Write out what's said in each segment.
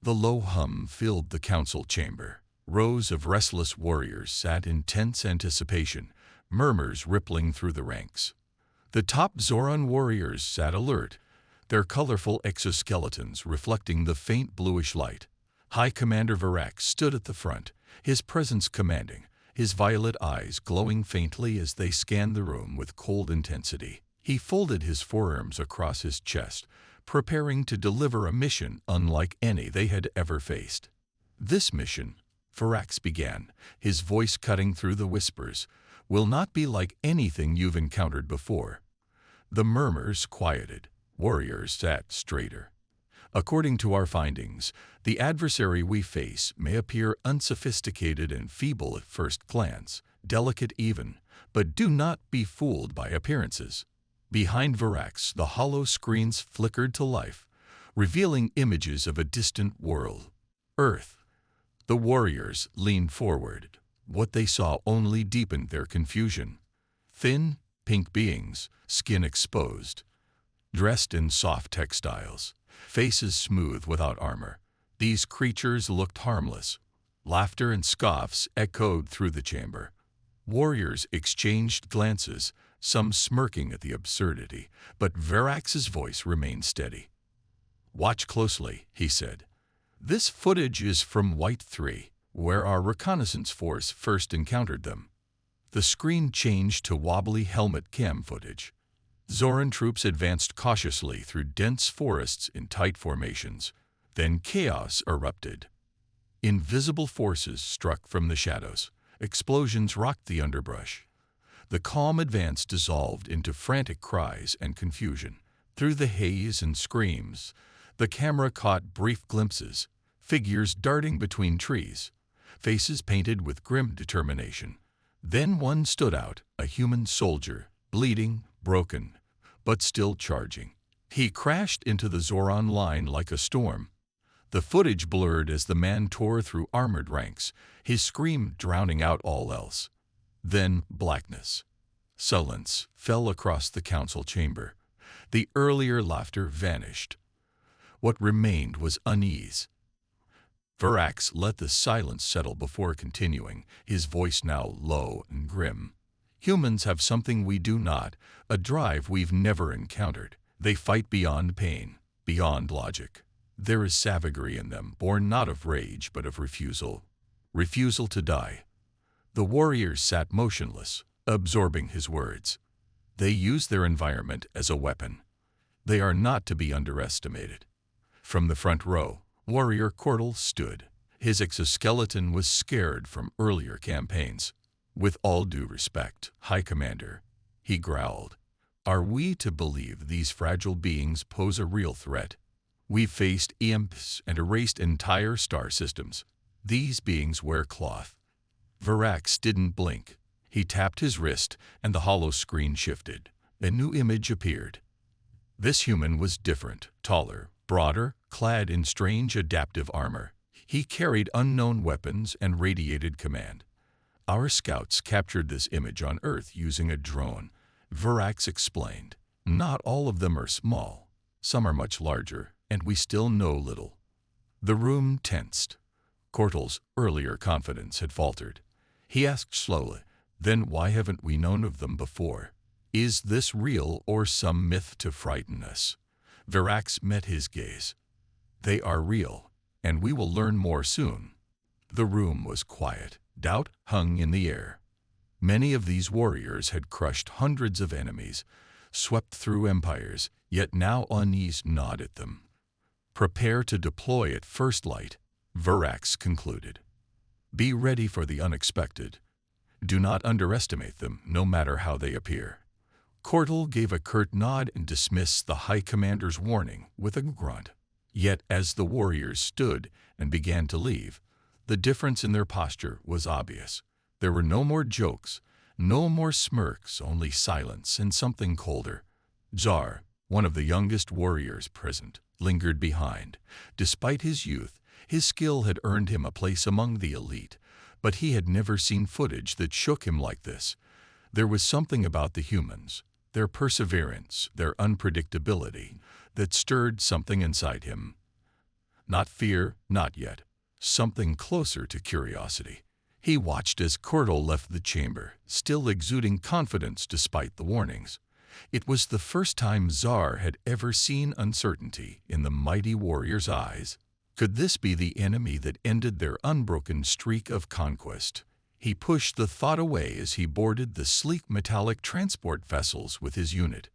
The low hum filled the council chamber. Rows of restless warriors sat in tense anticipation, murmurs rippling through the ranks. The top Zoran warriors sat alert, their colorful exoskeletons reflecting the faint bluish light. High Commander Varax stood at the front, his presence commanding, his violet eyes glowing faintly as they scanned the room with cold intensity. He folded his forearms across his chest, preparing to deliver a mission unlike any they had ever faced. "This mission," Varax began, his voice cutting through the whispers, "will not be like anything you've encountered before." The murmurs quieted. Warriors sat straighter. "According to our findings, the adversary we face may appear unsophisticated and feeble at first glance, delicate even, but do not be fooled by appearances." Behind Varax, the hollow screens flickered to life, revealing images of a distant world. Earth. The warriors leaned forward. What they saw only deepened their confusion. Thin, pink beings, skin exposed, dressed in soft textiles, faces smooth without armor. These creatures looked harmless. Laughter and scoffs echoed through the chamber. Warriors exchanged glances, some smirking at the absurdity, but Varax's voice remained steady. "Watch closely," he said. "This footage is from White 3, where our reconnaissance force first encountered them." The screen changed to wobbly helmet cam footage. Zoran troops advanced cautiously through dense forests in tight formations. Then chaos erupted. Invisible forces struck from the shadows. Explosions rocked the underbrush. The calm advance dissolved into frantic cries and confusion. Through the haze and screams, the camera caught brief glimpses, figures darting between trees, faces painted with grim determination. Then one stood out, a human soldier, bleeding, broken, but still charging. He crashed into the Zoran line like a storm. The footage blurred as the man tore through armored ranks, his scream drowning out all else. Then blackness. Silence fell across the council chamber. The earlier laughter vanished. What remained was unease. Varax let the silence settle before continuing, his voice now low and grim. "Humans have something we do not, a drive we've never encountered. They fight beyond pain, beyond logic. There is savagery in them, born not of rage but of refusal. Refusal to die." The warriors sat motionless, absorbing his words. They use their environment as a weapon. They are not to be underestimated. From the front row, Warrior Cortal stood. His exoskeleton was scarred from earlier campaigns. "With all due respect, High Commander," he growled, "are we to believe these fragile beings pose a real threat? We've faced imps and erased entire star systems. These beings wear cloth." Varax didn't blink. He tapped his wrist, and the hollow screen shifted. A new image appeared. This human was different, taller, broader, clad in strange adaptive armor. He carried unknown weapons and radiated command. "Our scouts captured this image on Earth using a drone," Varax explained. "Not all of them are small. Some are much larger, and we still know little." The room tensed. Cortal's earlier confidence had faltered. He asked slowly, "Then why haven't we known of them before? Is this real or some myth to frighten us?" Varax met his gaze. "They are real, and we will learn more soon." The room was quiet. Doubt hung in the air. Many of these warriors had crushed hundreds of enemies, swept through empires, yet now unease gnawed at them. "Prepare to deploy at first light," Varax concluded. "Be ready for the unexpected. Do not underestimate them, no matter how they appear." Cortal gave a curt nod and dismissed the High Commander's warning with a grunt. Yet as the warriors stood and began to leave, the difference in their posture was obvious. There were no more jokes, no more smirks, only silence and something colder. Zar, one of the youngest warriors present, lingered behind. Despite his youth, his skill had earned him a place among the elite, but he had never seen footage that shook him like this. There was something about the humans, their perseverance, their unpredictability, that stirred something inside him. Not fear, not yet. Something closer to curiosity. He watched as Cordell left the chamber, still exuding confidence despite the warnings. It was the first time Zar had ever seen uncertainty in the mighty warrior's eyes. Could this be the enemy that ended their unbroken streak of conquest? He pushed the thought away as he boarded the sleek metallic transport vessels with his unit.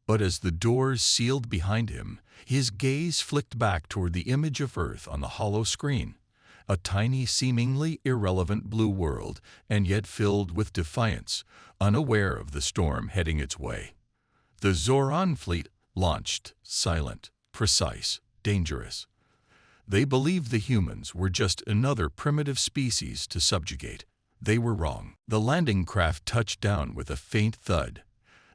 But as the doors sealed behind him, his gaze flicked back toward the image of Earth on the hollow screen. A tiny, seemingly irrelevant blue world, and yet filled with defiance, unaware of the storm heading its way. The Zoran fleet launched, silent, precise, dangerous. They believed the humans were just another primitive species to subjugate. They were wrong. The landing craft touched down with a faint thud.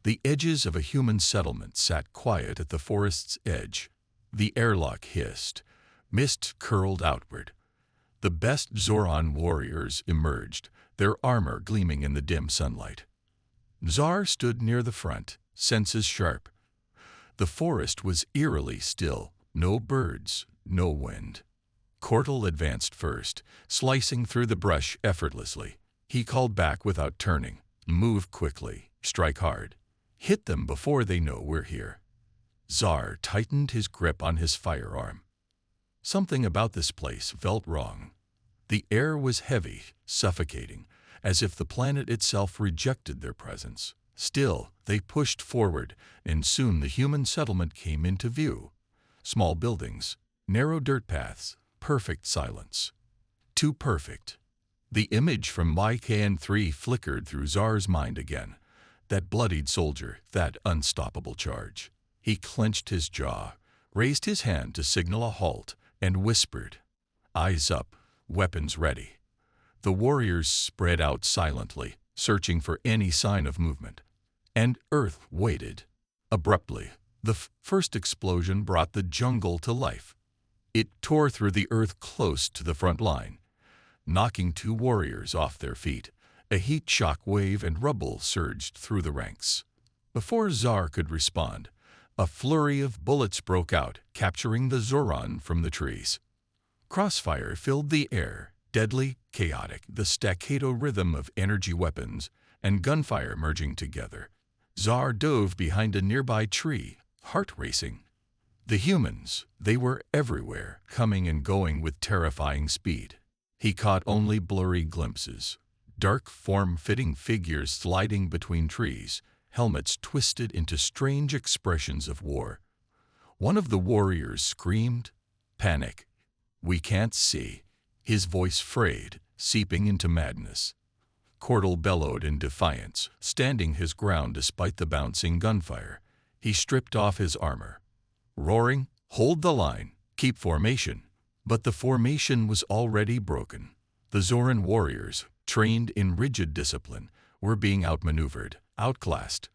The edges of a human settlement sat quiet at the forest's edge. The airlock hissed. Mist curled outward. The best Zoran warriors emerged, their armor gleaming in the dim sunlight. Zar stood near the front, senses sharp. The forest was eerily still, no birds, no wind. Cordell advanced first, slicing through the brush effortlessly. He called back without turning. Move quickly, strike hard. Hit them before they know we're here. Zar tightened his grip on his firearm. Something about this place felt wrong. The air was heavy, suffocating, as if the planet itself rejected their presence. Still, they pushed forward, and soon the human settlement came into view. Small buildings, narrow dirt paths, perfect silence. Too perfect. The image from YKN-3 flickered through Zar's mind again. That bloodied soldier, that unstoppable charge. He clenched his jaw, raised his hand to signal a halt, and whispered, "Eyes up, weapons ready." The warriors spread out silently, searching for any sign of movement. And Earth waited. Abruptly, the first explosion brought the jungle to life. It tore through the earth close to the front line, knocking two warriors off their feet. A heat shock wave and rubble surged through the ranks. Before Zar could respond, a flurry of bullets broke out, capturing the Zoran from the trees. Crossfire filled the air, deadly, chaotic, the staccato rhythm of energy weapons and gunfire merging together. Zar dove behind a nearby tree, heart racing. The humans, they were everywhere, coming and going with terrifying speed. He caught only blurry glimpses. Dark, form-fitting figures sliding between trees, helmets twisted into strange expressions of war. One of the warriors screamed, "Panic! We can't see." His voice frayed, seeping into madness. Cordell bellowed in defiance, standing his ground despite the bouncing gunfire. He stripped off his armor, roaring, "Hold the line! Keep formation!" But the formation was already broken. The Zoran warriors, trained in rigid discipline, were being outmaneuvered, outclassed.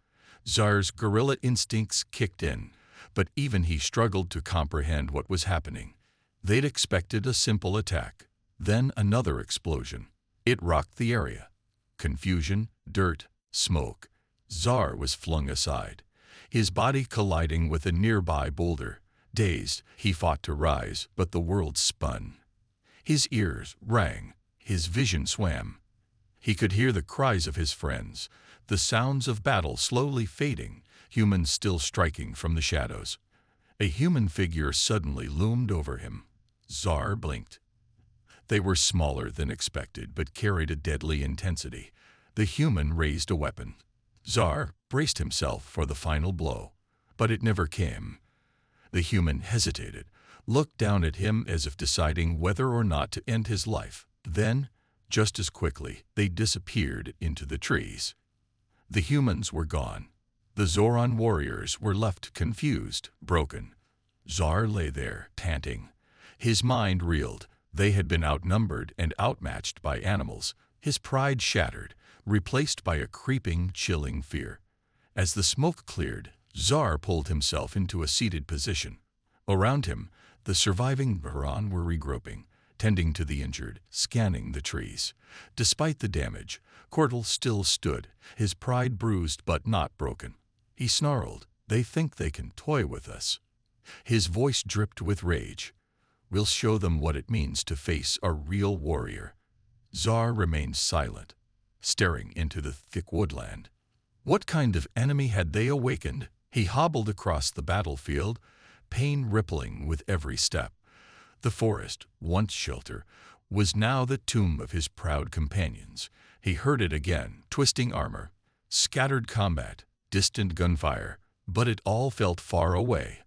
Zar's guerrilla instincts kicked in, but even he struggled to comprehend what was happening. They'd expected a simple attack. Then another explosion. It rocked the area. Confusion, dirt, smoke. Zar was flung aside, his body colliding with a nearby boulder. Dazed, he fought to rise, but the world spun. His ears rang, his vision swam. He could hear the cries of his friends, the sounds of battle slowly fading, humans still striking from the shadows. A human figure suddenly loomed over him. Zar blinked. They were smaller than expected, but carried a deadly intensity. The human raised a weapon. Zar braced himself for the final blow, but it never came. The human hesitated, looked down at him as if deciding whether or not to end his life. Then, just as quickly, they disappeared into the trees. The humans were gone. The Zoran warriors were left confused, broken. Zar lay there, panting. His mind reeled. They had been outnumbered and outmatched by animals. His pride shattered, replaced by a creeping, chilling fear. As the smoke cleared, Zar pulled himself into a seated position. Around him, the surviving Baran were regrouping, tending to the injured, scanning the trees. Despite the damage, Cordell still stood, his pride bruised but not broken. He snarled, "They think they can toy with us." His voice dripped with rage. We'll show them what it means to face a real warrior. Zar remained silent, staring into the thick woodland. What kind of enemy had they awakened? He hobbled across the battlefield, pain rippling with every step. The forest, once shelter, was now the tomb of his proud companions. He heard it again, twisting armor, scattered combat, distant gunfire, but it all felt far away,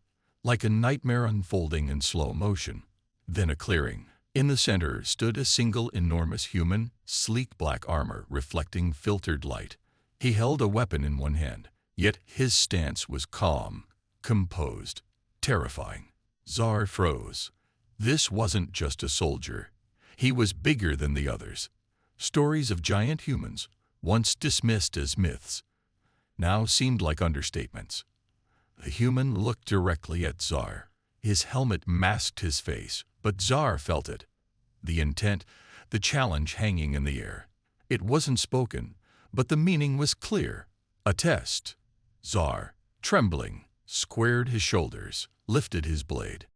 like a nightmare unfolding in slow motion. Then a clearing. In the center stood a single enormous human, sleek black armor reflecting filtered light. He held a weapon in one hand, yet his stance was calm, composed, terrifying. Zar froze. This wasn't just a soldier. He was bigger than the others. Stories of giant humans, once dismissed as myths, now seemed like understatements. The human looked directly at Zar. His helmet masked his face, but Zar felt it. The intent, the challenge hanging in the air. It wasn't spoken, but the meaning was clear. A test. Zar, trembling, squared his shoulders, lifted his blade.